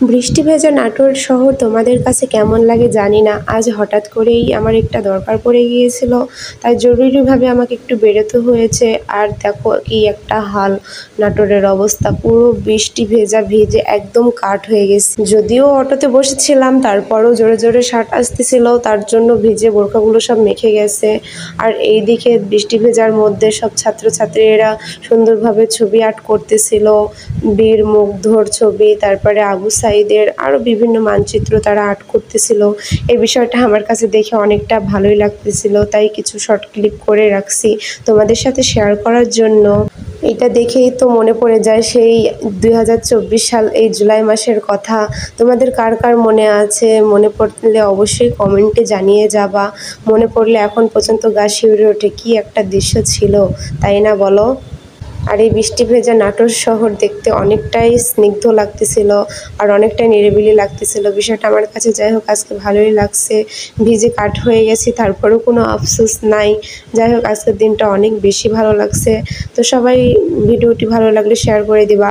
বৃষ্টি ভেজা নাটোর শহর তোমাদের কাছে কেমন লাগে জানি না। আজ হঠাৎ করেই আমার একটা দরকার পড়ে গিয়েছিল, তাই জরুরিভাবে আমাকে একটু বেরোতে হয়েছে। আর দেখো কি একটা হাল, নাটোরের অবস্থা পুরো বৃষ্টি ভিজে একদম কাঠ হয়ে গেছে। যদিও অটোতে বসেছিলাম, তারপরও জোরে জোরে শার্ট আসতেছিল, তার জন্য ভিজে বোরখাগুলো সব মেখে গেছে। আর এইদিকে বৃষ্টি ভেজার মধ্যে সব ছাত্রছাত্রীরা সুন্দরভাবে ছবি আর্ট করতেছিল, বীর মুগ্ধর ছবি, তারপরে আবু সাইদের আরও বিভিন্ন মানচিত্র তারা আর্ট করতেছিল। এই বিষয়টা আমার কাছে দেখে অনেকটা ভালোই লাগতেছিল, তাই কিছু শর্ট ক্লিপ করে রাখছি তোমাদের সাথে শেয়ার করার জন্য। এটা দেখেই তো মনে পড়ে যায় সেই 2024 সাল, এই জুলাই মাসের কথা। তোমাদের কার কার মনে আছে? মনে পড়লে অবশ্যই কমেন্টে জানিয়ে যাবা। মনে পড়লে এখন পর্যন্ত গা শিউরে ওঠে, কি একটা দৃশ্য ছিল, তাই না বলো? আর এই বৃষ্টি ভেজা নাটোর শহর দেখতে অনেকটাই স্নিগ্ধ লাগতেছিল আর অনেকটাই নিরিবিলি লাগতেছিল। বিষয়টা আমার কাছে যাই হোক আজকে ভালোই লাগছে। ভিজে কাঠ হয়ে গেছি, তারপরেও কোনো আফসোস নাই। যাই হোক আজকের দিনটা অনেক বেশি ভালো লাগছে। তো সবাই ভিডিওটি ভালো লাগলে শেয়ার করে দিবা।